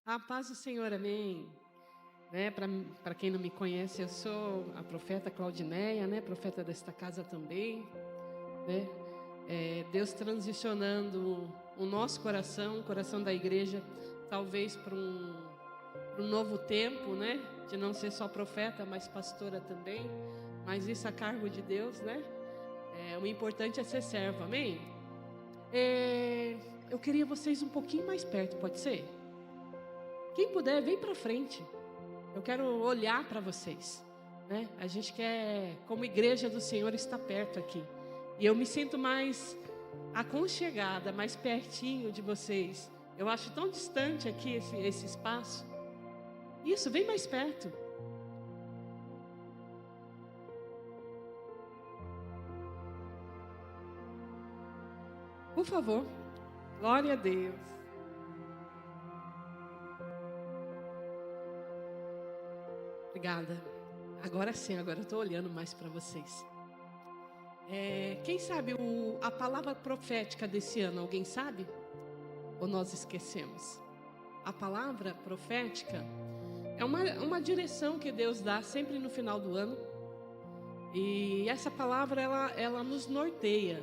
A paz do Senhor, amém. Para quem não me conhece, eu sou a profeta Claudineia, profeta desta casa também. Né? Deus transicionando o nosso coração, o coração da igreja, talvez para um novo tempo, né? De não ser só profeta, mas pastora também. Mas isso a cargo de Deus, né? O importante é ser servo, amém? Eu queria vocês um pouquinho mais perto, pode ser? Quem puder, vem para frente. Eu quero olhar para vocês, né? A gente quer, como igreja do Senhor, estar perto aqui. E eu me sinto mais aconchegada, mais pertinho de vocês. Eu acho tão distante aqui esse espaço. Isso, vem mais perto. Por favor. Glória a Deus. Obrigada. Agora sim, agora eu estou olhando mais para vocês. Quem sabe a palavra profética desse ano, alguém sabe? Ou nós esquecemos? A palavra profética é uma direção que Deus dá sempre no final do ano. E essa palavra, ela nos norteia,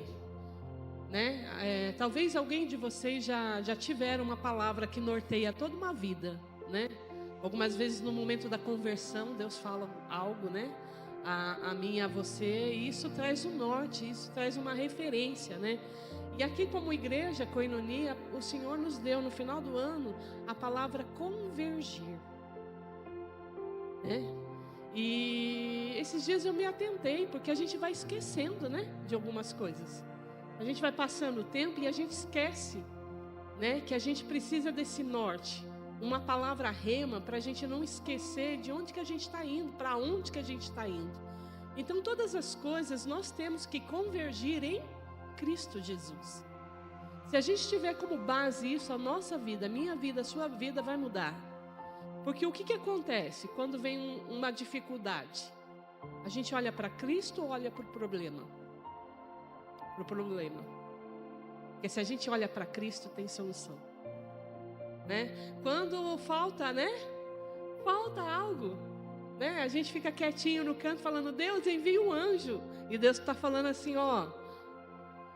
né? Talvez alguém de vocês já tiveram uma palavra que norteia toda uma vida, né? Algumas vezes no momento da conversão, Deus fala algo, né? A mim e a você, e isso traz um norte, isso traz uma referência, né? E aqui como igreja, Koinonia, o Senhor nos deu no final do ano a palavra convergir, né? E esses dias eu me atentei, porque a gente vai esquecendo, né? De algumas coisas. A gente vai passando o tempo e a gente esquece, né? Que a gente precisa desse norte. Uma palavra rema para a gente não esquecer de onde que a gente está indo, para onde que a gente está indo. Então todas as coisas nós temos que convergir em Cristo Jesus. Se a gente tiver como base isso, a nossa vida, a minha vida, a sua vida vai mudar. Porque o que acontece quando vem uma dificuldade? A gente olha para Cristo ou olha para o problema? Para o problema. Porque se a gente olha para Cristo, tem solução. Né? Quando falta, né? Falta algo, né? A gente fica quietinho no canto falando, Deus, envia um anjo. E Deus está falando assim, ó,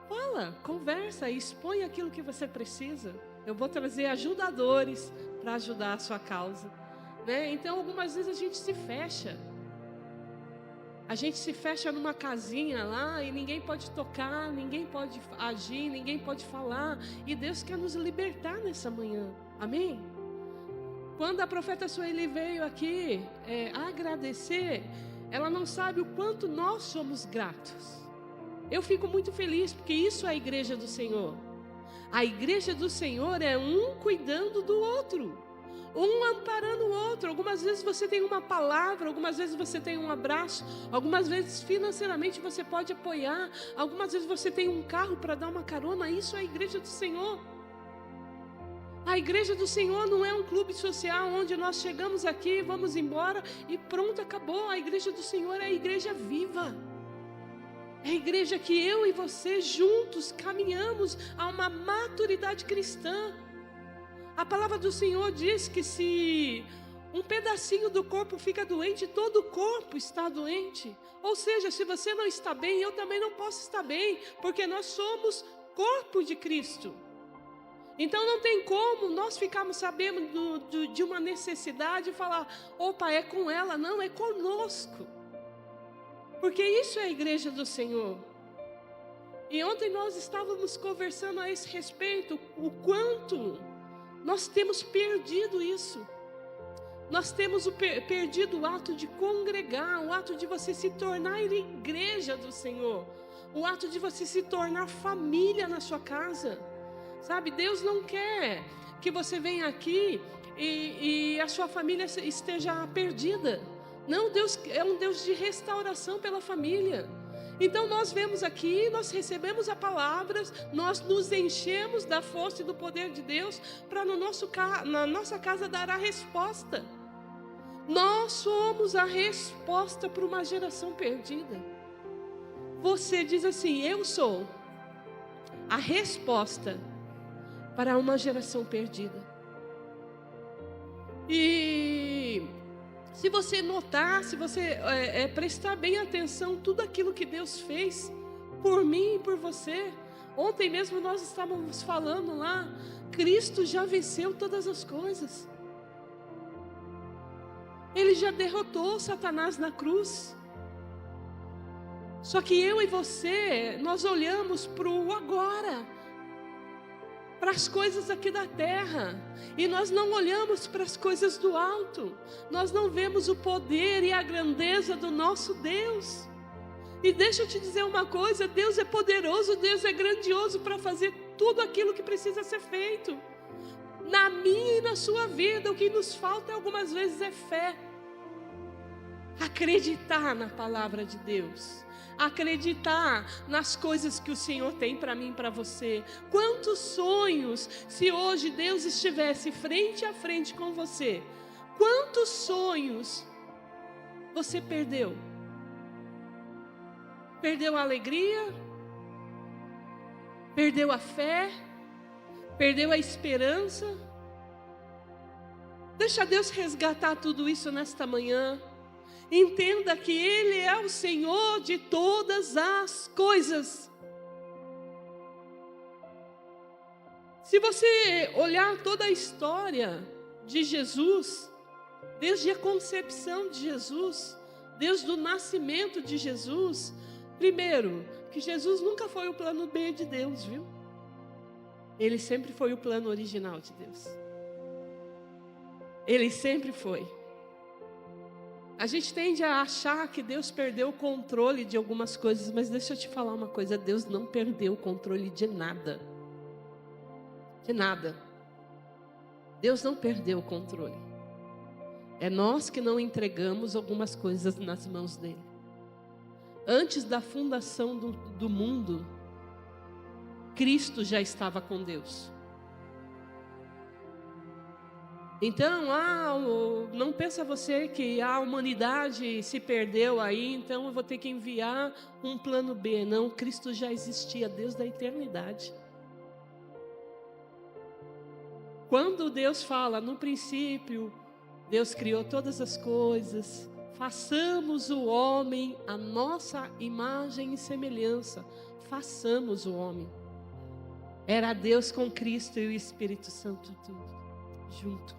fala, conversa, expõe aquilo que você precisa. Eu vou trazer ajudadores para ajudar a sua causa, né? Então algumas vezes a gente se fecha. A gente se fecha numa casinha lá e ninguém pode tocar, ninguém pode agir, ninguém pode falar. E Deus quer nos libertar nessa manhã. Amém? Quando a profeta Sueli veio aqui agradecer, ela não sabe o quanto nós somos gratos. Eu fico muito feliz porque isso é a igreja do Senhor. A igreja do Senhor é um cuidando do outro, um amparando o outro. Algumas vezes você tem uma palavra, algumas vezes você tem um abraço, algumas vezes financeiramente você pode apoiar, algumas vezes você tem um carro para dar uma carona. Isso é a igreja do Senhor. A igreja do Senhor não é um clube social onde nós chegamos aqui, vamos embora e pronto, acabou. A igreja do Senhor é a igreja viva. É a igreja que eu e você juntos caminhamos a uma maturidade cristã. A palavra do Senhor diz que se um pedacinho do corpo fica doente, todo o corpo está doente. Ou seja, se você não está bem, eu também não posso estar bem, porque nós somos corpo de Cristo. Então não tem como nós ficarmos sabendo de uma necessidade e falar, opa, é com ela. Não, é conosco. Porque isso é a igreja do Senhor. E ontem nós estávamos conversando a esse respeito, o quanto nós temos perdido isso. Nós temos perdido o ato de congregar, o ato de você se tornar igreja do Senhor, o ato de você se tornar família na sua casa. Sabe, Deus não quer que você venha aqui e a sua família esteja perdida. Não, Deus é um Deus de restauração pela família. Então nós vemos aqui, nós recebemos a palavra, nós nos enchemos da força e do poder de Deus para na nossa casa dar a resposta. Nós somos a resposta para uma geração perdida. Você diz assim, eu sou a resposta para uma geração perdida. E se você notar, se você prestar bem atenção, tudo aquilo que Deus fez por mim e por você. Ontem mesmo nós estávamos falando lá, Cristo já venceu todas as coisas. Ele já derrotou Satanás na cruz. Só que eu e você, nós olhamos para o agora, para as coisas aqui da terra, e nós não olhamos para as coisas do alto. Nós não vemos o poder e a grandeza do nosso Deus. E deixa eu te dizer uma coisa, Deus é poderoso, Deus é grandioso para fazer tudo aquilo que precisa ser feito. Na minha e na sua vida, o que nos falta algumas vezes é fé. Acreditar na palavra de Deus. Acreditar nas coisas que o Senhor tem para mim e para você. Quantos sonhos, se hoje Deus estivesse frente a frente com você, quantos sonhos você perdeu? Perdeu a alegria? Perdeu a fé? Perdeu a esperança? Deixa Deus resgatar tudo isso nesta manhã. Entenda que Ele é o Senhor de todas as coisas. Se você olhar toda a história de Jesus, desde a concepção de Jesus, desde o nascimento de Jesus, primeiro, que Jesus nunca foi o plano B de Deus, viu? Ele sempre foi o plano original de Deus. Ele sempre foi. A gente tende a achar que Deus perdeu o controle de algumas coisas, mas deixa eu te falar uma coisa, Deus não perdeu o controle de nada. De nada. Deus não perdeu o controle. É nós que não entregamos algumas coisas nas mãos dele. Antes da fundação do mundo, Cristo já estava com Deus. Então, não pensa você que a humanidade se perdeu aí, então eu vou ter que enviar um plano B. Não, Cristo já existia desde a eternidade. Quando Deus fala, no princípio, Deus criou todas as coisas, façamos o homem a nossa imagem e semelhança. Façamos o homem. Era Deus com Cristo e o Espírito Santo tudo junto.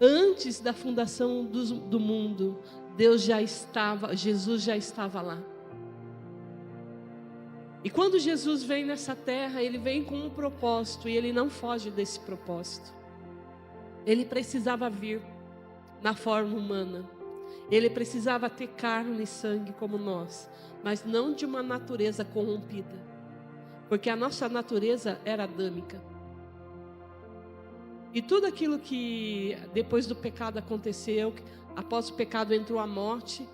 Antes da fundação do mundo, Jesus já estava lá. E quando Jesus vem nessa terra, Ele vem com um propósito, e Ele não foge desse propósito. Ele precisava vir na forma humana. Ele precisava ter carne e sangue como nós, mas não de uma natureza corrompida, porque a nossa natureza era adâmica. E tudo aquilo que depois do pecado aconteceu, após o pecado entrou a morte,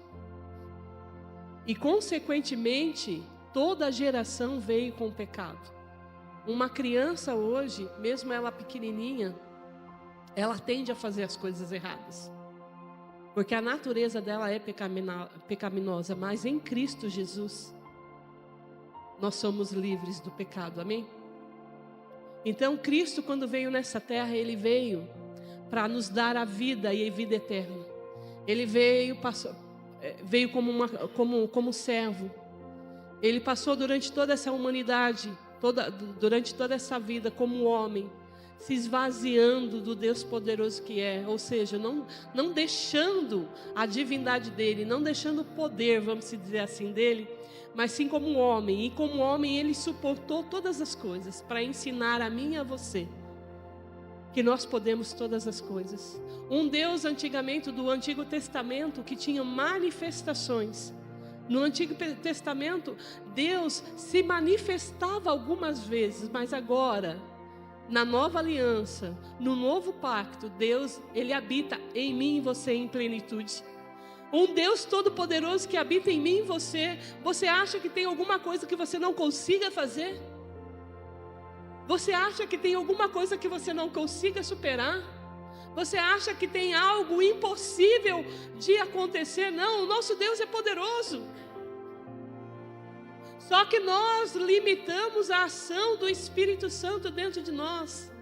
e consequentemente toda a geração veio com o pecado. Uma criança hoje, mesmo ela pequenininha, ela tende a fazer as coisas erradas, porque a natureza dela é pecaminosa, mas em Cristo Jesus nós somos livres do pecado, amém? Então Cristo, quando veio nessa terra, Ele veio para nos dar a vida e a vida eterna. Ele veio como servo. Ele passou durante toda essa humanidade, durante toda essa vida como homem, se esvaziando do Deus poderoso que é, ou seja, não deixando a divindade dele, não deixando o poder, vamos dizer assim, dele, mas sim como um homem. E como homem ele suportou todas as coisas para ensinar a mim e a você que nós podemos todas as coisas. Um Deus antigamente do Antigo Testamento que tinha manifestações. No Antigo Testamento Deus se manifestava algumas vezes, mas agora na nova aliança, no novo pacto, Deus, Ele habita em mim e você em plenitude. Um Deus todo-poderoso que habita em mim e você. Você acha que tem alguma coisa que você não consiga fazer? Você acha que tem alguma coisa que você não consiga superar? Você acha que tem algo impossível de acontecer? Não, o nosso Deus é poderoso. Só que nós limitamos a ação do Espírito Santo dentro de nós.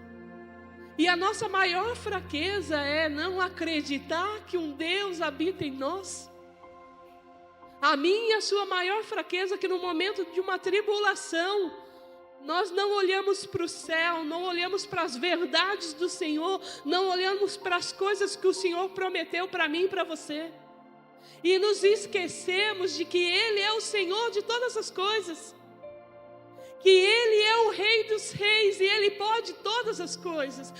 E a nossa maior fraqueza é não acreditar que um Deus habita em nós. A minha e a sua maior fraqueza é que no momento de uma tribulação, nós não olhamos para o céu, não olhamos para as verdades do Senhor, não olhamos para as coisas que o Senhor prometeu para mim e para você. E nos esquecemos de que Ele é o Senhor de todas as coisas. Que Ele é o Rei dos Reis e Ele pode todas as coisas.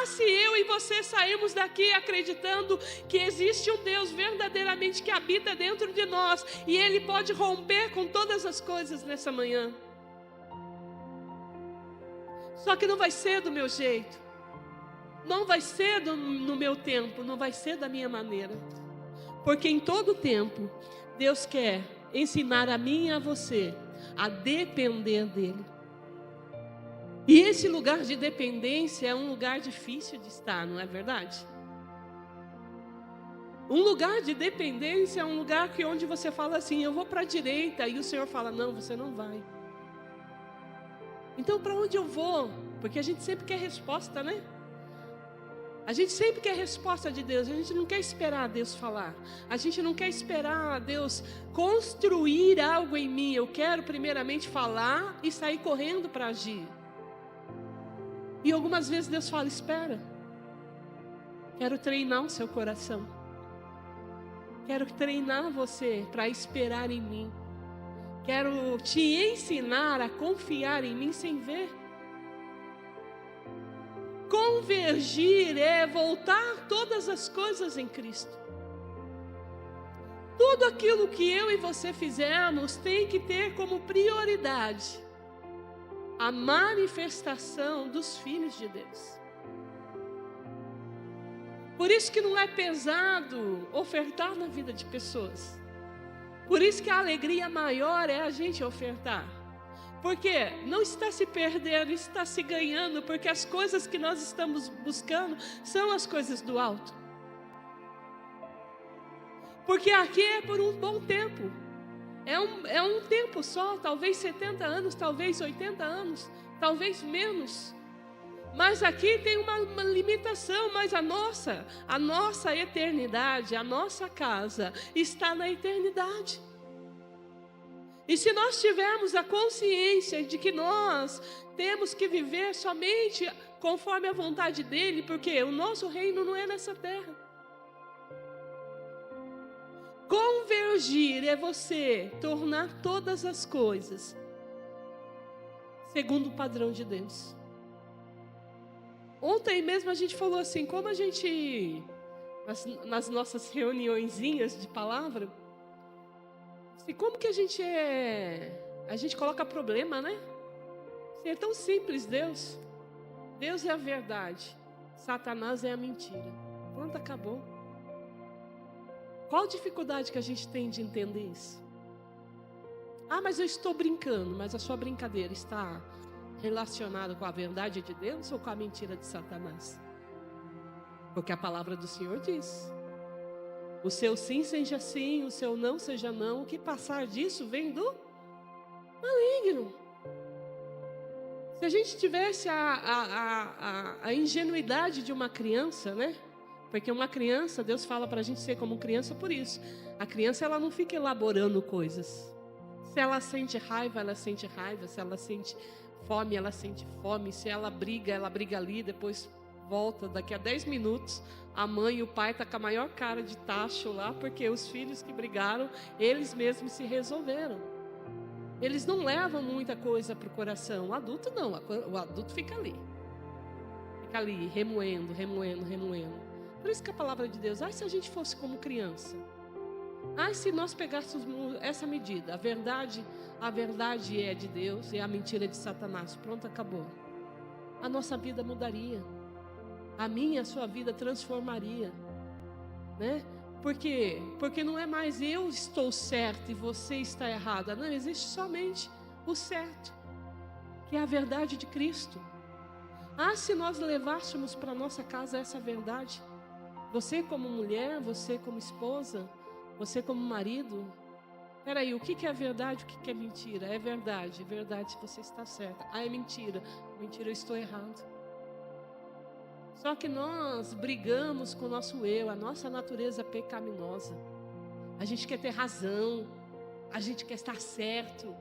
Se eu e você sairmos daqui acreditando que existe um Deus verdadeiramente que habita dentro de nós e Ele pode romper com todas as coisas nessa manhã. Só que não vai ser do meu jeito, não vai ser no meu tempo, não vai ser da minha maneira. Porque em todo tempo, Deus quer ensinar a mim e a você a depender dEle. E esse lugar de dependência é um lugar difícil de estar, não é verdade? Um lugar de dependência é um lugar onde você fala assim, eu vou para a direita, e o Senhor fala, não, você não vai. Então, para onde eu vou? Porque a gente sempre quer resposta, né? A gente sempre quer resposta de Deus. A gente não quer esperar Deus falar. A gente não quer esperar Deus construir algo em mim. Eu quero primeiramente falar e sair correndo para agir. E algumas vezes Deus fala, espera. Quero treinar o seu coração. Quero treinar você para esperar em mim. Quero te ensinar a confiar em mim sem ver. Convergir é voltar todas as coisas em Cristo. Tudo aquilo que eu e você fizermos tem que ter como prioridade a manifestação dos filhos de Deus. Por isso que não é pesado ofertar na vida de pessoas. Por isso que a alegria maior é a gente ofertar. Porque não está se perdendo, está se ganhando, porque as coisas que nós estamos buscando são as coisas do alto. Porque aqui é por um bom tempo. É um tempo só, talvez 70 anos, talvez 80 anos, talvez menos. Mas aqui tem uma limitação, mas a nossa eternidade, a nossa casa está na eternidade. E se nós tivermos a consciência de que nós temos que viver somente conforme a vontade dEle, porque o nosso reino não é nessa terra. Convergir é você tornar todas as coisas segundo o padrão de Deus. Ontem mesmo a gente falou assim, como a gente, nas nossas reuniõezinhas de palavra, e como que a gente coloca problema, né? É tão simples, Deus. Deus é a verdade, Satanás é a mentira. Pronto, acabou. Qual a dificuldade que a gente tem de entender isso? Mas eu estou brincando, mas a sua brincadeira está relacionada com a verdade de Deus ou com a mentira de Satanás? Porque a palavra do Senhor diz: o seu sim seja sim, o seu não seja não. O que passar disso vem do maligno. Se a gente tivesse a ingenuidade de uma criança, né? Porque uma criança, Deus fala para a gente ser como criança por isso. A criança, ela não fica elaborando coisas. Se ela sente raiva, ela sente raiva. Se ela sente fome, ela sente fome. Se ela briga ali, depois volta. Daqui a 10 minutos, a mãe e o pai estão com a maior cara de tacho lá, porque os filhos que brigaram, eles mesmos se resolveram. Eles não levam muita coisa para o coração. O adulto não, o adulto fica ali. Fica ali, remoendo. Por isso que a palavra de Deus, se a gente fosse como criança. Se nós pegássemos essa medida, a verdade é de Deus e a mentira é de Satanás. Pronto, acabou. A nossa vida mudaria. A minha e a sua vida transformaria. Né? Porque não é mais eu estou certo e você está errada. Não, existe somente o certo, que é a verdade de Cristo. Se nós levássemos para nossa casa essa verdade, você como mulher, você como esposa, você como marido, peraí, o que é verdade, o que é mentira? É verdade você está certa. É mentira, eu estou errado. Só que nós brigamos com o nosso eu, a nossa natureza pecaminosa. A gente quer ter razão, a gente quer estar certo,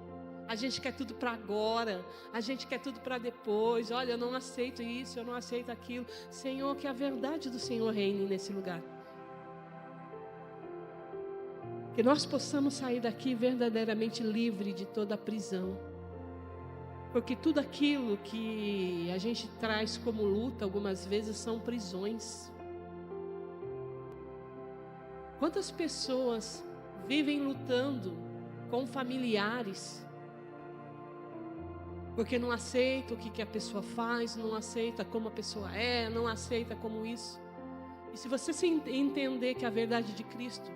a gente quer tudo para agora, a gente quer tudo para depois. Olha, eu não aceito isso, eu não aceito aquilo. Senhor, que a verdade do Senhor reine nesse lugar. Que nós possamos sair daqui verdadeiramente livre de toda a prisão. Porque tudo aquilo que a gente traz como luta, algumas vezes são prisões. Quantas pessoas vivem lutando com familiares, porque não aceita o que a pessoa faz, não aceita como a pessoa é, não aceita como isso. E se você entender que a verdade de Cristo,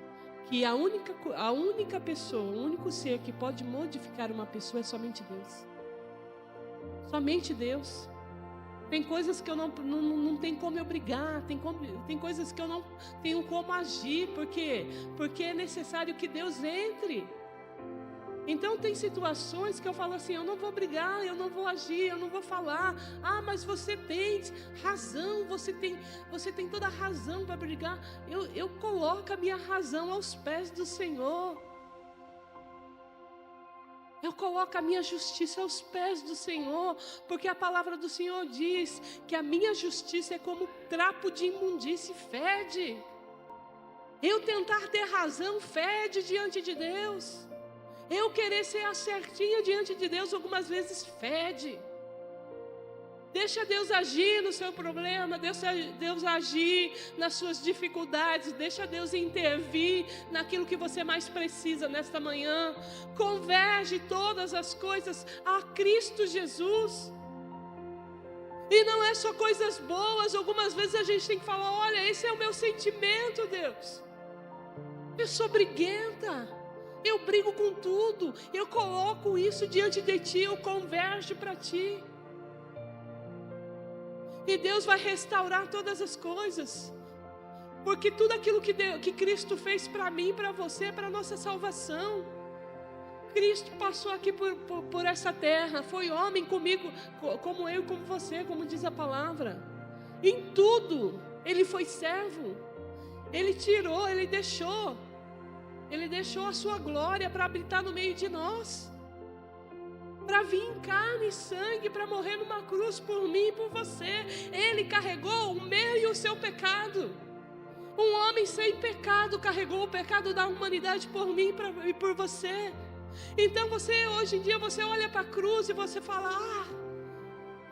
que a única pessoa, o único ser que pode modificar uma pessoa é somente Deus. Somente Deus. Tem coisas que eu não tem como eu brigar, tem coisas que eu não tenho como agir, porque é necessário que Deus entre. Então tem situações que eu falo assim, eu não vou brigar, eu não vou agir, eu não vou falar. Ah, mas você tem razão, você tem toda a razão para brigar. Eu coloco a minha razão aos pés do Senhor. Eu coloco a minha justiça aos pés do Senhor, porque a palavra do Senhor diz que a minha justiça é como trapo de imundície, fede. Eu tentar ter razão fede diante de Deus. Eu querer ser a certinha diante de Deus algumas vezes fede. Deixa Deus agir no seu problema, deixa Deus agir nas suas dificuldades, deixa Deus intervir naquilo que você mais precisa nesta manhã. Converge todas as coisas a Cristo Jesus. E não é só coisas boas, algumas vezes a gente tem que falar, olha, esse é o meu sentimento, Deus. Eu sou briguenta, eu brigo com tudo, eu coloco isso diante de Ti, eu converjo para Ti. E Deus vai restaurar todas as coisas. Porque tudo aquilo que Cristo fez para mim e para você é para a nossa salvação. Cristo passou aqui por essa terra. Foi homem comigo, como eu e como você, como diz a palavra. Em tudo, Ele foi servo. Ele tirou, Ele deixou a sua glória para habitar no meio de nós. Para vir em carne e sangue, para morrer numa cruz por mim e por você. Ele carregou o meu e o seu pecado. Um homem sem pecado carregou o pecado da humanidade por mim e por você. Então você, hoje em dia, você olha para a cruz e você fala,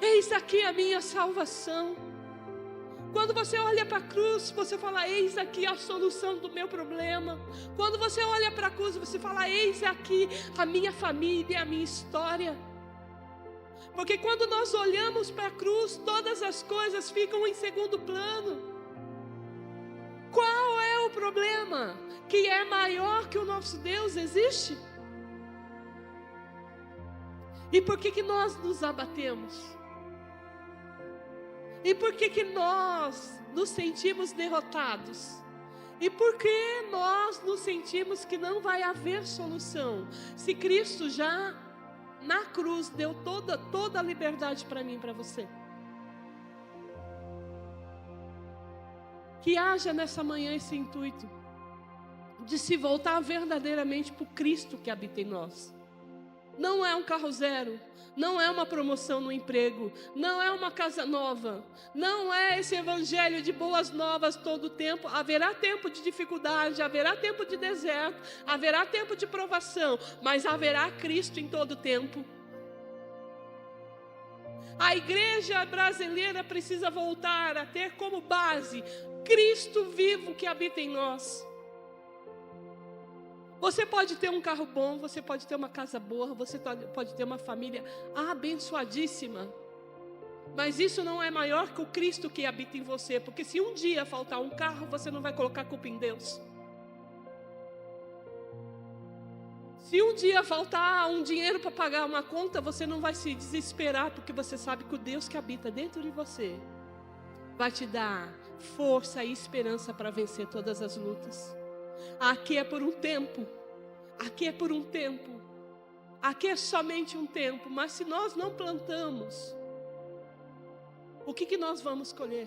eis aqui a minha salvação. Quando você olha para a cruz, você fala, eis aqui a solução do meu problema. Quando você olha para a cruz, você fala, eis aqui a minha família, a minha história. Porque quando nós olhamos para a cruz, todas as coisas ficam em segundo plano. Qual é o problema? Que é maior que o nosso Deus existe? E por que nós nos abatemos? E por que nós nos sentimos derrotados? E por que nós nos sentimos que não vai haver solução? Se Cristo já na cruz deu toda a liberdade para mim e para você. Que haja nessa manhã esse intuito de se voltar verdadeiramente para o Cristo que habita em nós. Não é um carro zero, não é uma promoção no emprego, não é uma casa nova, não é esse evangelho de boas novas todo o tempo. Haverá tempo de dificuldade, haverá tempo de deserto, haverá tempo de provação, mas haverá Cristo em todo o tempo. A igreja brasileira precisa voltar a ter como base Cristo vivo que habita em nós. Você pode ter um carro bom, você pode ter uma casa boa, você pode ter uma família abençoadíssima. Mas isso não é maior que o Cristo que habita em você. Porque se um dia faltar um carro, você não vai colocar a culpa em Deus. Se um dia faltar um dinheiro para pagar uma conta, você não vai se desesperar, porque você sabe que o Deus que habita dentro de você vai te dar força e esperança para vencer todas as lutas. Aqui é por um tempo, aqui é por um tempo, aqui é somente um tempo, mas se nós não plantamos, o que nós vamos colher?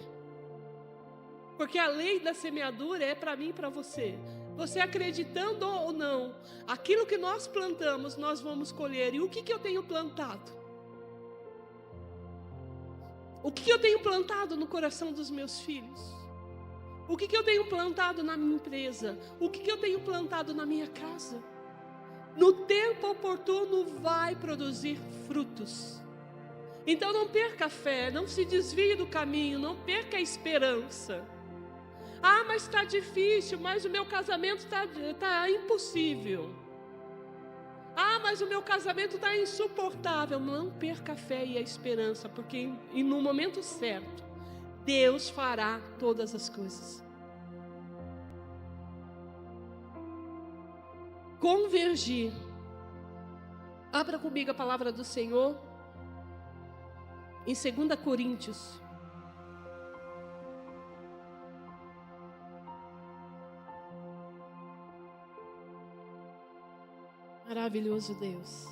Porque a lei da semeadura é para mim e para você. Você acreditando ou não, aquilo que nós plantamos, nós vamos colher. E o que eu tenho plantado? O que eu tenho plantado no coração dos meus filhos? O que eu tenho plantado na minha empresa? O que eu tenho plantado na minha casa? No tempo oportuno vai produzir frutos. Então não perca a fé, não se desvie do caminho, não perca a esperança. Ah, mas está difícil, mas o meu casamento está impossível. Ah, mas o meu casamento está insuportável. Não perca a fé e a esperança, porque no momento certo, Deus fará todas as coisas. Convergir. Abra comigo a palavra do Senhor em 2 Coríntios. Maravilhoso Deus.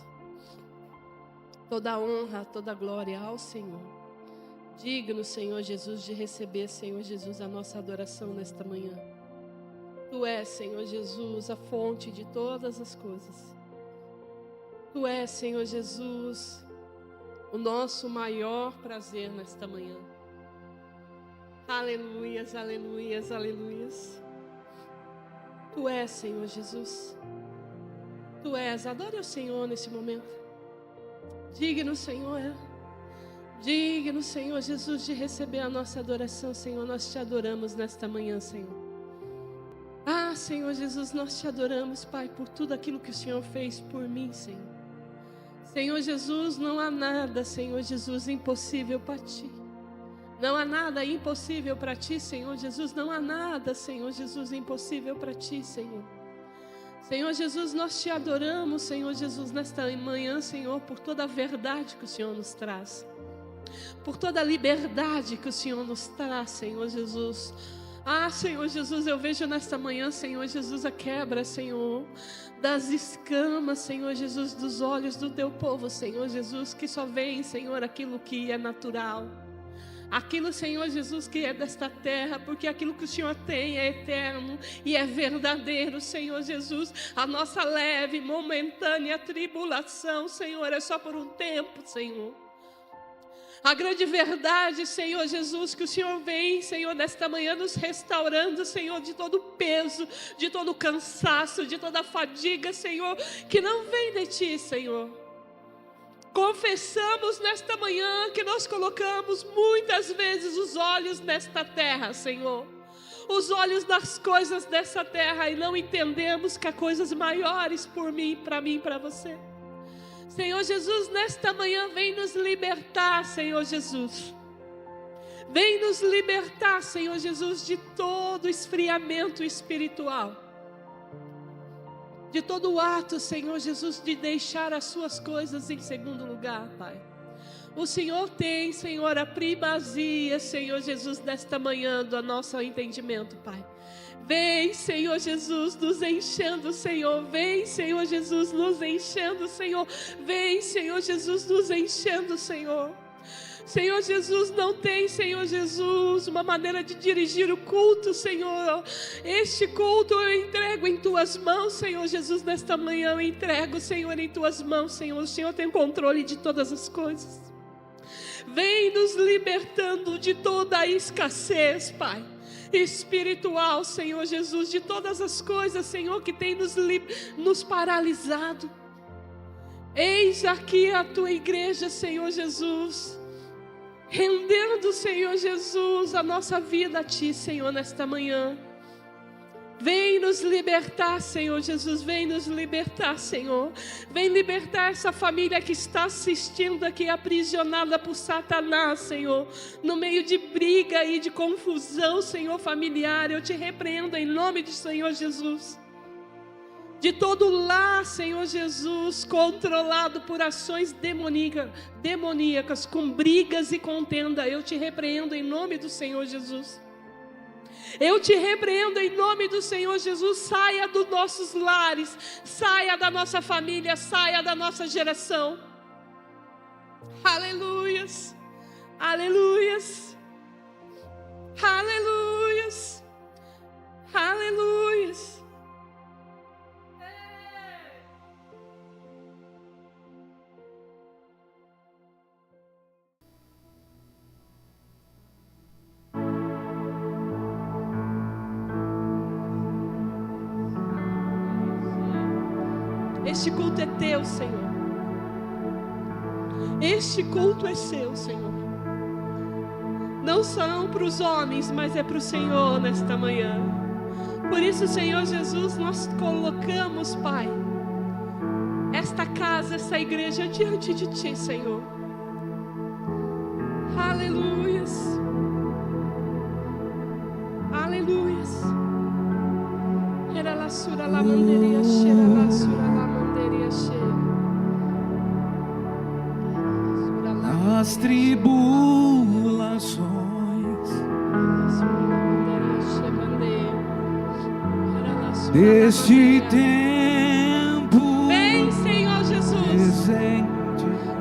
Toda honra, toda glória ao Senhor. Digno, Senhor Jesus, de receber, Senhor Jesus, a nossa adoração nesta manhã. Tu és, Senhor Jesus, a fonte de todas as coisas. Tu és, Senhor Jesus, o nosso maior prazer nesta manhã. Aleluias, aleluias, aleluias. Tu és, Senhor Jesus. Tu és, adore o Senhor nesse momento. Digno, Senhor. Digno, Senhor Jesus, de receber a nossa adoração, Senhor. Nós te adoramos nesta manhã, Senhor. Ah, Senhor Jesus, nós te adoramos, Pai, por tudo aquilo que o Senhor fez por mim, Senhor. Senhor Jesus, não há nada, Senhor Jesus, impossível para ti. Não há nada impossível para ti, Senhor Jesus. Não há nada, Senhor Jesus, impossível para ti, Senhor. Senhor Jesus, nós te adoramos, Senhor Jesus, nesta manhã, Senhor, por toda a verdade que o Senhor nos traz. Por toda a liberdade que o Senhor nos traz, Senhor Jesus. Ah, Senhor Jesus, eu vejo nesta manhã, Senhor Jesus, a quebra, Senhor, das escamas, Senhor Jesus, dos olhos do teu povo, Senhor Jesus, que só vem, Senhor, aquilo que é natural. Aquilo, Senhor Jesus, que é desta terra, porque aquilo que o Senhor tem é eterno e é verdadeiro, Senhor Jesus. A nossa leve, momentânea tribulação, Senhor, é só por um tempo, Senhor. A grande verdade, Senhor Jesus, que o Senhor vem, Senhor, nesta manhã nos restaurando, Senhor, de todo o peso, de todo o cansaço, de toda a fadiga, Senhor, que não vem de Ti, Senhor. Confessamos nesta manhã que nós colocamos muitas vezes os olhos nesta terra, Senhor. Os olhos das coisas dessa terra e não entendemos que há coisas maiores por mim, para você. Senhor Jesus, nesta manhã vem nos libertar, Senhor Jesus. Vem nos libertar, Senhor Jesus, de todo esfriamento espiritual. De todo o ato, Senhor Jesus, de deixar as suas coisas em segundo lugar, Pai. O Senhor tem, Senhor, a primazia, Senhor Jesus, nesta manhã do nosso entendimento, Pai. Vem, Senhor Jesus, nos enchendo, Senhor. Vem, Senhor Jesus, nos enchendo, Senhor. Vem, Senhor Jesus, nos enchendo, Senhor. Senhor Jesus, não tem, Senhor Jesus, uma maneira de dirigir o culto, Senhor. Este culto eu entrego em Tuas mãos, Senhor Jesus. Nesta manhã eu entrego, Senhor, em Tuas mãos, Senhor. O Senhor tem controle de todas as coisas. Vem nos libertando de toda a escassez, Pai, espiritual, Senhor Jesus, de todas as coisas, Senhor, que tem nos paralisado. Eis aqui a Tua igreja, Senhor Jesus, rendendo, Senhor Jesus, a nossa vida a Ti, Senhor, nesta manhã. Vem nos libertar, Senhor Jesus, vem nos libertar, Senhor. Vem libertar essa família que está assistindo aqui, aprisionada por Satanás, Senhor. No meio de briga e de confusão, Senhor, familiar, eu te repreendo em nome do Senhor Jesus. De todo lar, Senhor Jesus, controlado por ações demoníacas, com brigas e contenda, eu te repreendo em nome do Senhor Jesus. Eu te repreendo em nome do Senhor Jesus. Saia dos nossos lares, saia da nossa família, saia da nossa geração. Aleluias, aleluias, aleluias. Aleluias. Aleluias. Este culto é teu, Senhor. Este culto é seu, Senhor. Não são para os homens, mas é para o Senhor nesta manhã. Por isso, Senhor Jesus, nós colocamos, Pai, esta casa, essa igreja diante de Ti, Senhor. Aleluias. Aleluias. Era la sura la manderia cheira, la sura la manderia cheira. As tribulações deste tempo, vem, Senhor Jesus. Presente.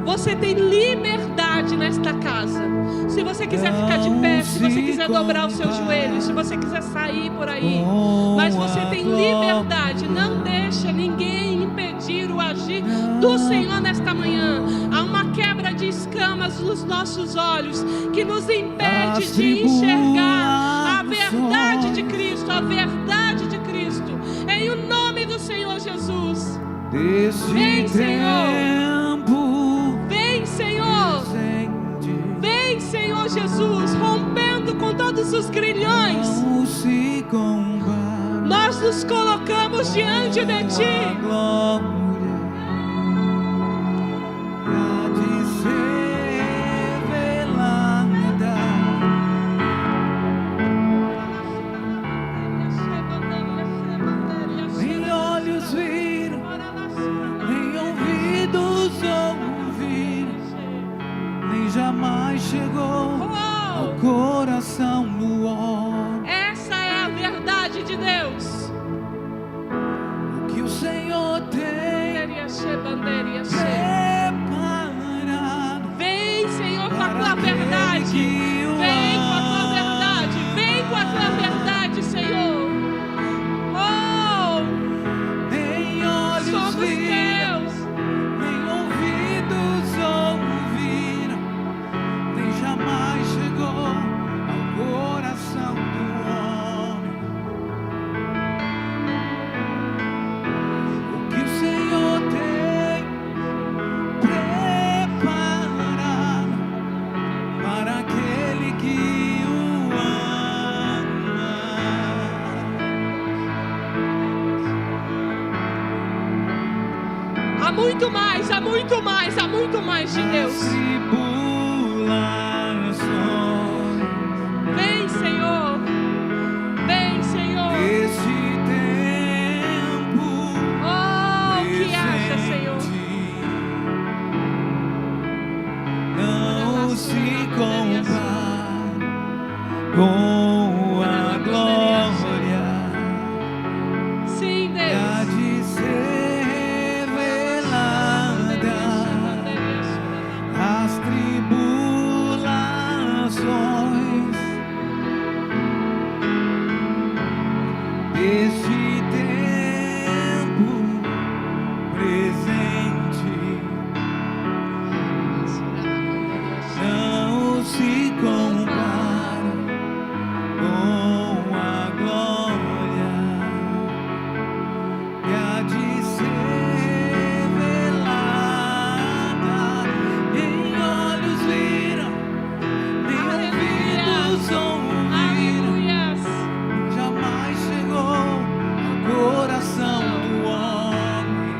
Você tem liberdade nesta casa. Se você quiser ficar de pé, se você quiser dobrar os seus joelhos, se você quiser sair por aí, mas você tem liberdade. Não deixa ninguém impedir o agir do Senhor nesta manhã. Há uma quebra de escamas nos nossos olhos que nos impede de enxergar a verdade de Cristo, a verdade de Cristo. Em o nome do Senhor Jesus. Vem, Senhor. Vem, Senhor. Vem, Senhor Jesus, rompendo com todos os grilhões. Nós nos colocamos diante de Ti. Nem olhos viram, nem ouvidos ouviram, nem jamais chegou ao coração do homem. Essa é a verdade de Deus. O que o Senhor tem preparado. Vem, Senhor, com a Tua verdade. Vem com a Tua verdade. Vem com a Tua verdade, Senhor. Oh, Nem olhos somos viram, Teus. nem ouvidos ouviram, nem jamais chegou ao coração do homem. O que o Senhor tem preparado para aquele que o ama. Há muito mais, há muito mais, há muito mais de Deus. As tribulações Vem, Senhor. Vem, Senhor. deste tempo Oh, que haja, Senhor. não se compara com a glória Sim, que há Deus. de ser revelada. As tribulações deste tempo presente não se compara com a glória que há de ser revelada. Nem olhos viram, nem ouvidos ouviram, Aleluias. jamais chegou ao coração do homem.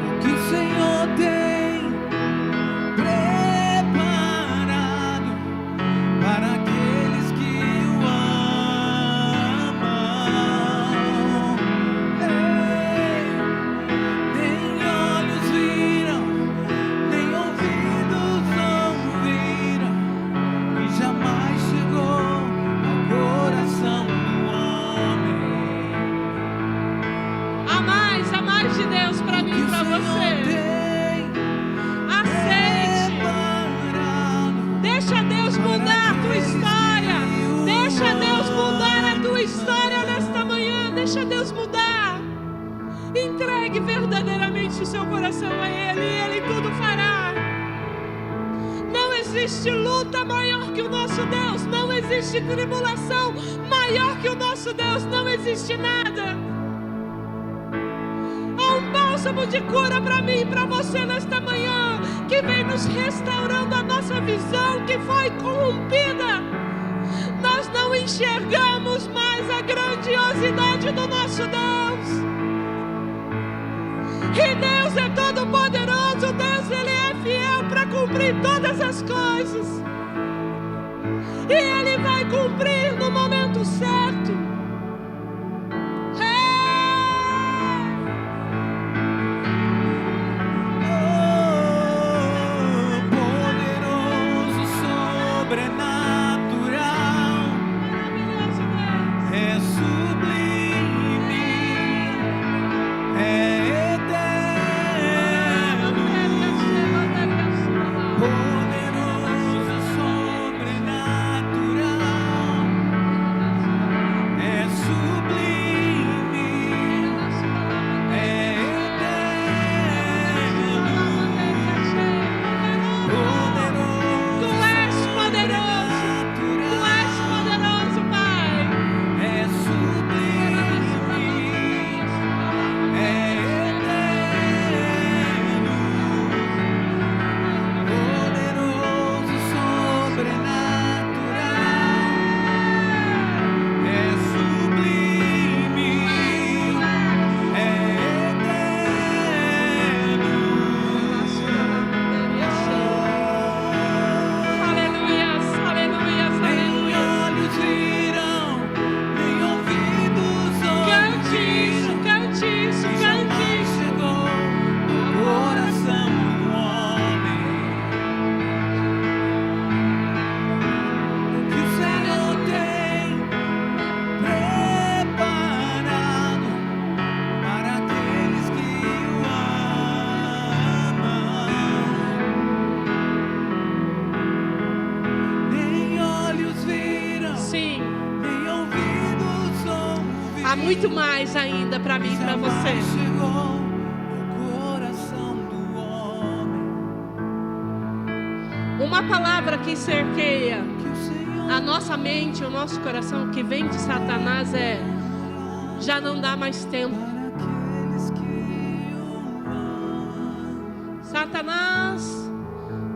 O que o Senhor tem preparado para aqueles que o amam. Nem olhos viram, nem ouvidos ouviram, e jamais chegou ao coração do homem. Há mais de Deus para mim e para você. Aceite. Deixa Deus mudar história nesta manhã. Deixa Deus mudar. Entregue verdadeiramente o seu coração a Ele e Ele tudo fará. Não existe luta maior que o nosso Deus. Não existe tribulação maior que o nosso Deus. Não existe nada. Há um bálsamo de cura para mim e para você nesta manhã, que vem nos restaurando a nossa visão que foi corrompida. Nós não enxergamos mais a grandiosidade do nosso Deus. E Deus é todo poderoso. Deus, Ele é fiel para cumprir todas as coisas. E Ele vai cumprir no momento certo. Muito mais ainda para mim e para você. Uma palavra que cerqueia a nossa mente, o nosso coração, que vem de Satanás é: já não dá mais tempo. Satanás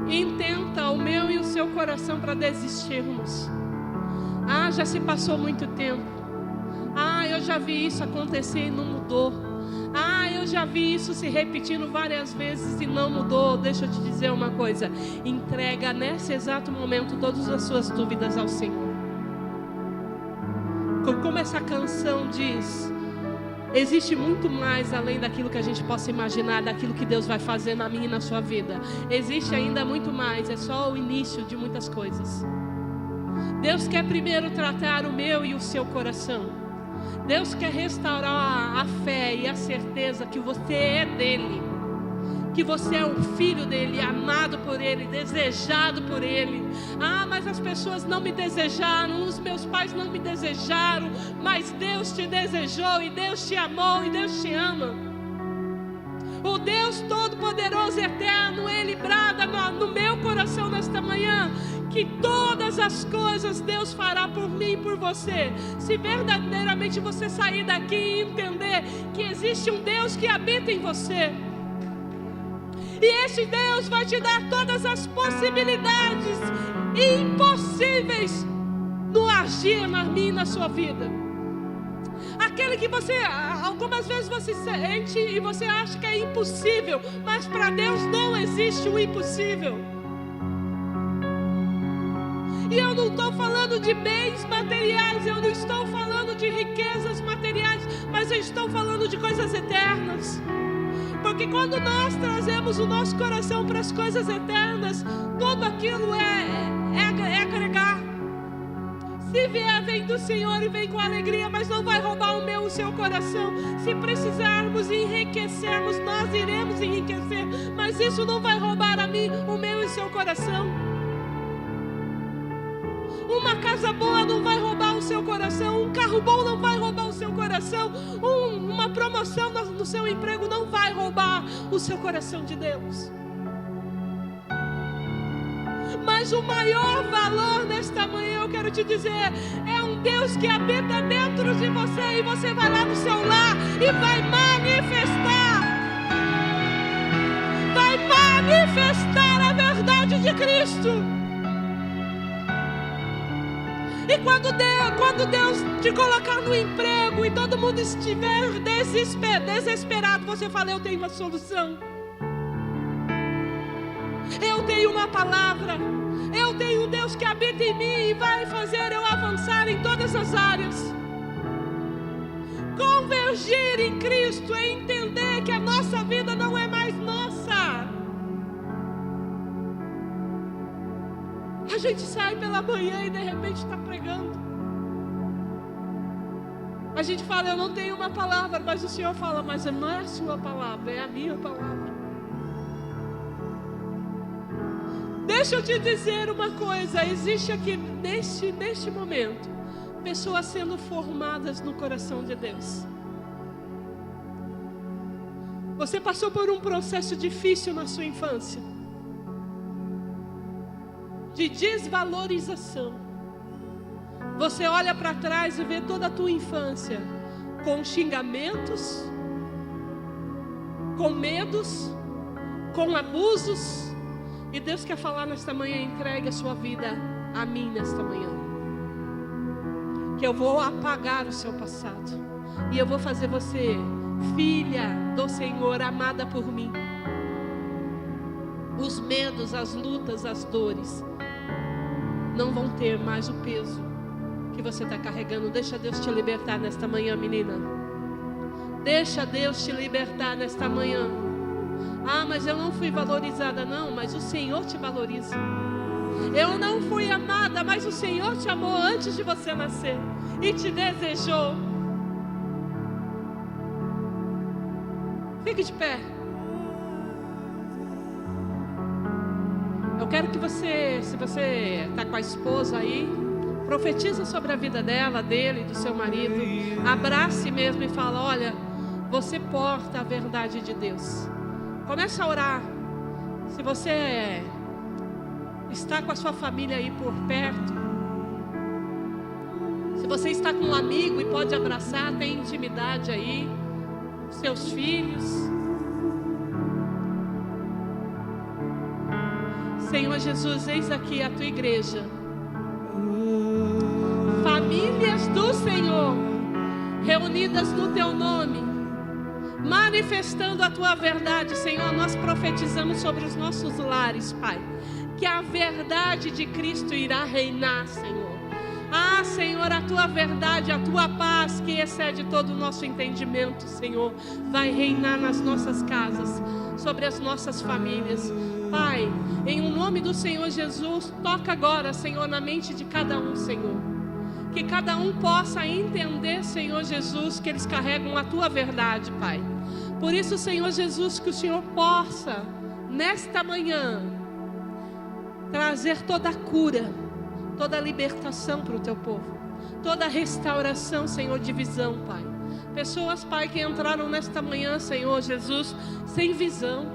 intenta o meu e o seu coração para desistirmos. Já se passou muito tempo. Eu já vi isso acontecer e não mudou. Eu já vi isso se repetindo várias vezes e não mudou. Deixa eu te dizer uma coisa: entrega nesse exato momento todas as suas dúvidas ao Senhor. Como essa canção diz, existe muito mais além daquilo que a gente possa imaginar, daquilo que Deus vai fazer na minha e na sua vida. Existe ainda muito mais, é só o início de muitas coisas. Deus quer primeiro tratar o meu e o seu coração. Deus quer restaurar a fé e a certeza que você é dele, que você é um filho dele, amado por ele, desejado por ele. Mas as pessoas não me desejaram, os meus pais não me desejaram, mas Deus te desejou, e Deus te amou, e Deus te ama. O Deus Todo-Poderoso e Eterno, Ele brada no meu coração nesta manhã, que todas as coisas Deus fará por mim e por você, se verdadeiramente você sair daqui e entender que existe um Deus que habita em você. E esse Deus vai te dar todas as possibilidades impossíveis no agir na minha e na sua vida. Aquele que você, algumas vezes você sente e você acha que é impossível, mas para Deus não existe o impossível. E eu não estou falando de bens materiais, eu não estou falando de riquezas materiais, mas eu estou falando de coisas eternas. Porque quando nós trazemos o nosso coração para as coisas eternas, tudo aquilo é agregar. Se vier, vem do Senhor e vem com alegria, mas não vai roubar o meu, o seu coração. Se precisarmos enriquecermos, nós iremos enriquecer, mas isso não vai roubar a mim, o meu e o seu coração. Uma casa boa não vai roubar o seu coração. Um carro bom não vai roubar o seu coração. Uma promoção no seu emprego não vai roubar o seu coração de Deus. Mas o maior valor nesta manhã, eu quero te dizer, é um Deus que habita dentro de você. E você vai lá no seu lar e vai manifestar. Vai manifestar a verdade de Cristo. E quando Deus te colocar no emprego e todo mundo estiver desesperado, você fala: eu tenho uma solução. Eu tenho uma palavra. Eu tenho um Deus que habita em mim e vai fazer eu avançar em todas as áreas. Convergir em Cristo é entender que a nossa vida não é mais nossa. A gente sai pela manhã e de repente está pregando. A gente fala: eu não tenho uma palavra, mas o Senhor fala: mas não é a sua palavra, é a minha palavra. Deixa eu te dizer uma coisa, existe aqui neste momento pessoas sendo formadas no coração de Deus. Você passou por um processo difícil na sua infância, de desvalorização. Você olha para trás e vê toda a tua infância com xingamentos, com medos, com abusos. E Deus quer falar nesta manhã: entregue a sua vida a mim nesta manhã. Que eu vou apagar o seu passado. E eu vou fazer você filha do Senhor, amada por mim. Os medos, as lutas, as dores não vão ter mais o peso que você está carregando. Deixa Deus te libertar nesta manhã, menina. Deixa Deus te libertar nesta manhã. Ah, mas eu não fui valorizada. Não, mas o Senhor te valoriza. Eu não fui amada, mas o Senhor te amou antes de você nascer e te desejou. Fique de pé. Eu quero que você, se você está com a esposa aí, profetiza sobre a vida dela, dele, do seu marido. Abrace mesmo e fala: olha, você porta a verdade de Deus. Começa a orar. Se você está com a sua família aí por perto, se você está com um amigo e pode abraçar, tem intimidade aí, seus filhos. Senhor Jesus, eis aqui a tua igreja, famílias do Senhor, reunidas no teu nome, manifestando a tua verdade. Senhor, nós profetizamos sobre os nossos lares, Pai, que a verdade de Cristo irá reinar, Senhor. Ah, Senhor, a tua verdade, a tua paz, que excede todo o nosso entendimento, Senhor, vai reinar nas nossas casas, sobre as nossas famílias. Pai, em nome do Senhor Jesus, toca agora, Senhor, na mente de cada um, Senhor. Que cada um possa entender, Senhor Jesus, que eles carregam a tua verdade, Pai. Por isso, Senhor Jesus, que o Senhor possa, nesta manhã, trazer toda a cura, toda a libertação para o teu povo, toda a restauração, Senhor, de visão, Pai. Pessoas, Pai, que entraram nesta manhã, Senhor Jesus, sem visão,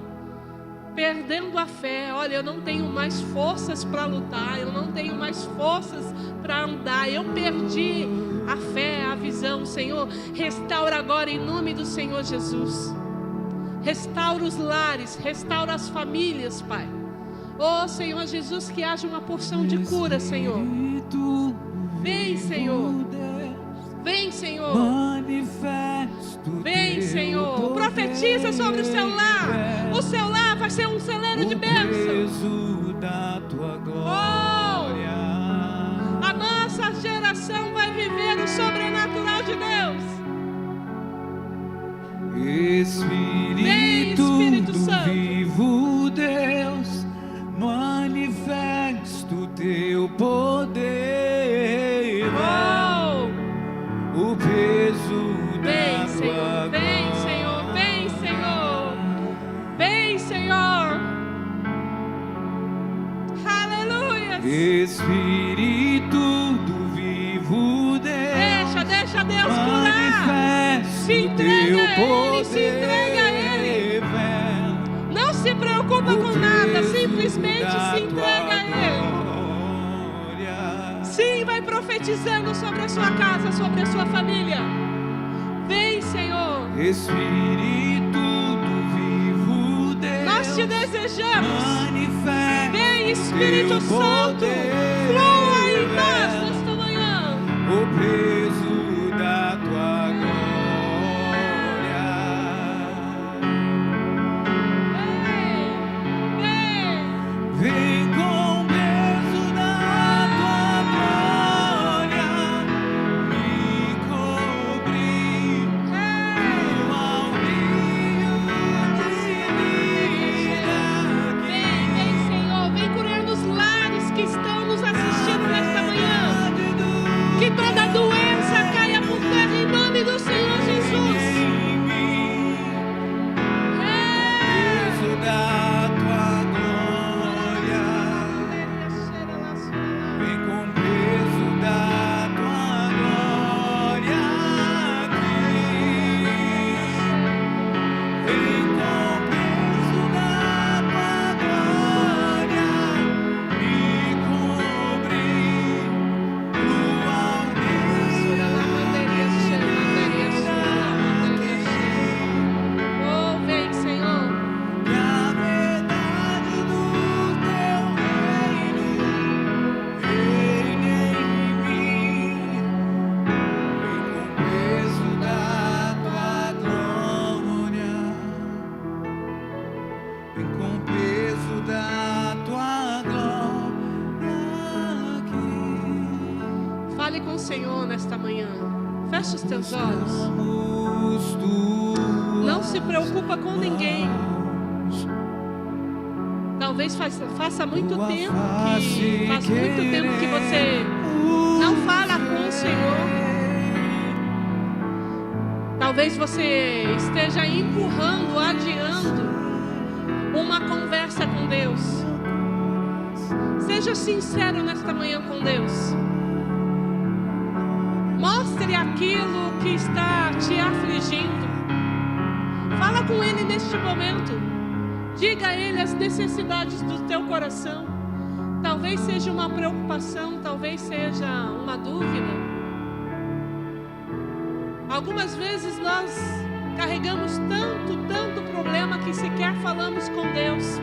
perdendo a fé. Olha, eu não tenho mais forças para lutar, eu não tenho mais forças para andar, eu perdi a fé, a visão. Senhor, restaura agora em nome do Senhor Jesus. Restaura os lares, restaura as famílias, Pai. Oh, Senhor Jesus, que haja uma porção de cura, Senhor. Vem, Senhor. Vem, Senhor. Vem, Senhor. Profetiza sobre o seu lar. O seu lar vai ser um celeiro de bênção. Oh, a nossa geração vai viver o sobrenatural de Deus. Espírito Santo, vivo Deus, manifesta o teu poder. Oh, o peso vem, da Senhor, tua vem, Senhor, vem, Senhor, vem, Senhor. Aleluia. Espírito profetizando sobre a sua casa, sobre a sua família. Vem, Senhor. Espírito do vivo Deus, Nós te desejamos. manifesta Vem, Espírito teu Santo. poder, Flua em nós nesta manhã. o peso da tua glória. Vem com o peso da tua glória, me cobrir com alvinho de vida. Vem, Senhor. Vem curando os lares que estão nos assistindo nesta manhã. Que toda doença caia por terra em nome do Senhor Jesus. Peso da tua glória, vem com o peso da tua glória aqui. Vem com o peso da tua glória, me cobrir no almeiro. Oh, vem, Senhor. E a verdade do teu reino reine em mim. Vem com o peso da tua glória, vem com o peso da tua glória aqui. Fale com o Senhor nesta manhã. Feche os teus olhos. Somos tuas Não se preocupa com ninguém. Talvez faça muito tempo que você não fala com o Senhor. Talvez você esteja empurrando, adiando uma conversa com Deus. Seja sincero nesta manhã com Deus. Mostre aquilo que está te afligindo. Fala com Ele neste momento. Diga a Ele as necessidades do teu coração. Talvez seja uma preocupação, talvez seja uma dúvida. Algumas vezes nós carregamos tanto problema que sequer falamos com Deus,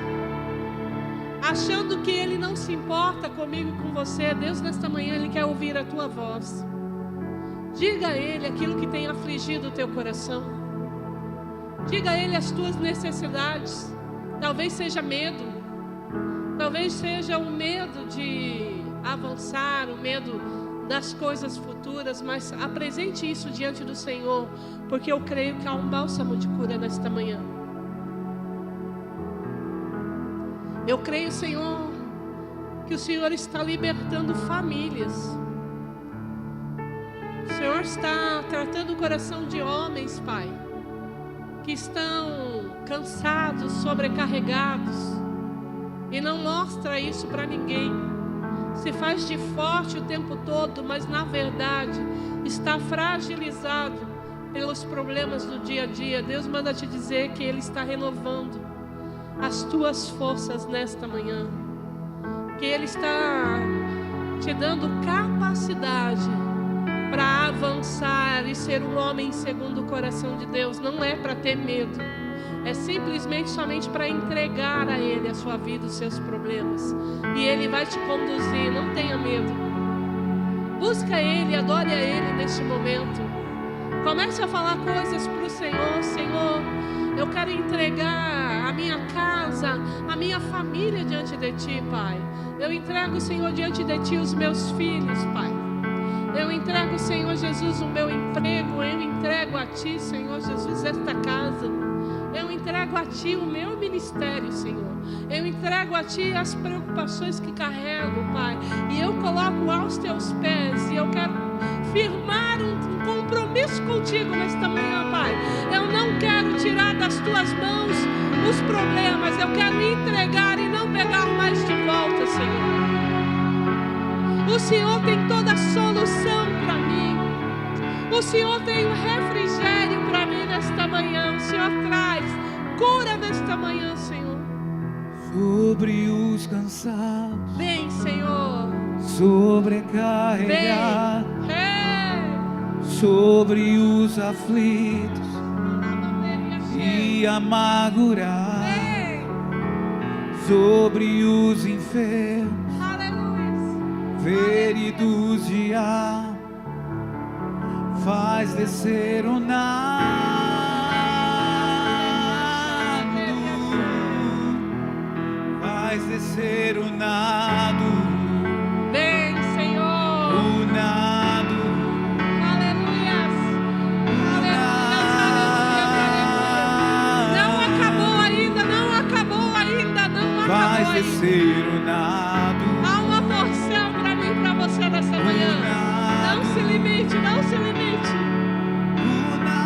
achando que Ele não se importa comigo e com você. Deus, nesta manhã, Ele quer ouvir a tua voz. Diga a Ele aquilo que tem afligido o teu coração. Diga a Ele as tuas necessidades. Talvez seja medo. Talvez seja o medo de avançar, o medo das coisas futuras. Mas apresente isso diante do Senhor, porque eu creio que há um bálsamo de cura nesta manhã. Eu creio, Senhor, que o Senhor está libertando famílias. O Senhor está tratando o coração de homens, Pai, que estão cansados, sobrecarregados, e não mostra isso para ninguém. Se faz de forte o tempo todo, mas na verdade está fragilizado pelos problemas do dia a dia. Deus manda te dizer que Ele está renovando as tuas forças nesta manhã, que Ele está te dando capacidade para avançar e ser um homem segundo o coração de Deus. Não é para ter medo, é simplesmente somente para entregar a Ele a sua vida, os seus problemas, e Ele vai te conduzir. Não tenha medo. Busca Ele, adore a Ele neste momento. Comece a falar coisas para o Senhor. Senhor, eu quero entregar a minha casa, a minha família diante de Ti, Pai. Eu entrego, Senhor, diante de Ti os meus filhos, Pai. Eu entrego, Senhor Jesus, o meu emprego. Eu entrego a Ti, Senhor Jesus, esta casa. Eu entrego a Ti o meu ministério, Senhor. Eu entrego a Ti as preocupações que carrego, Pai. E eu coloco aos Teus pés. E eu quero firmar um compromisso contigo nesta manhã, Pai. Eu não quero tirar das Tuas mãos os problemas. Eu quero entregar e não pegar mais de volta, Senhor. O Senhor tem toda a solução para mim. O Senhor tem o refrigério para mim nesta manhã. O Senhor traz cura nesta manhã, Senhor. Sobre os cansados, Vem, Senhor. sobrecarregar sobre os aflitos e amargurar sobre os enfermos, feridos de alma, faz descer o nado, faz descer o nado. Vem, Senhor. O nado. Aleluias. Não acabou ainda, não acabou ainda, não acabou Faz ainda. descer o nado. Há uma porção para mim e para você nessa manhã. Não se limite, não se limite. O nado.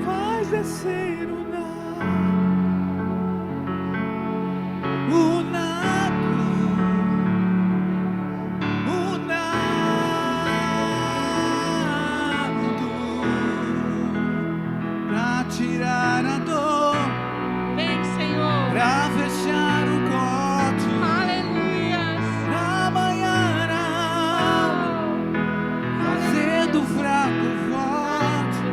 Faz descer o nado. O nado. O nado. Pra tirar a dor. Vem, Senhor. Pra fechar o corte. Aleluias. Na manhã, fazendo o fraco forte.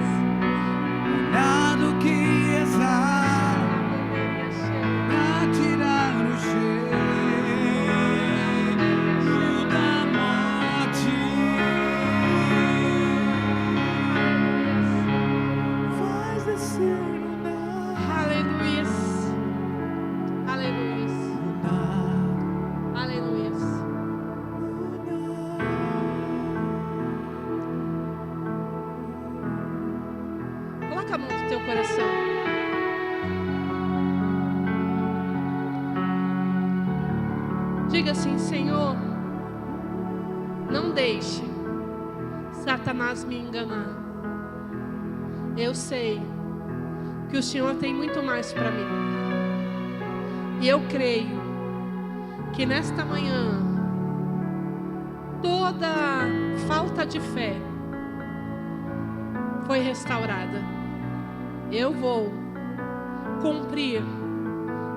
O nado que exala. Pra tirar o cheiro da morte. Faz descer o nado. Aleluias. Aleluias. O nado. Aleluias. Coloca a mão no teu coração. Diga assim: Senhor, não deixe Satanás me enganar. Eu sei que o Senhor tem muito mais para mim. E eu creio que nesta manhã toda falta de fé foi restaurada. Eu vou cumprir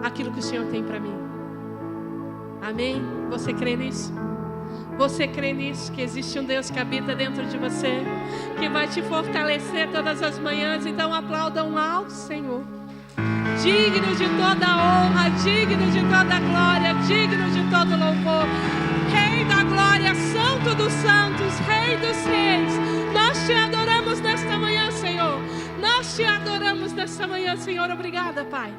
aquilo que o Senhor tem para mim. Amém? Você crê nisso? Você crê nisso? Que existe um Deus que habita dentro de você, que vai te fortalecer todas as manhãs. Então aplaudam ao Senhor. Digno de toda honra, digno de toda glória, digno de todo louvor. Rei da glória, Santo dos santos, Rei dos reis. Nós te adoramos nesta manhã, Senhor. Nós te adoramos nesta manhã, Senhor. Obrigada, Pai.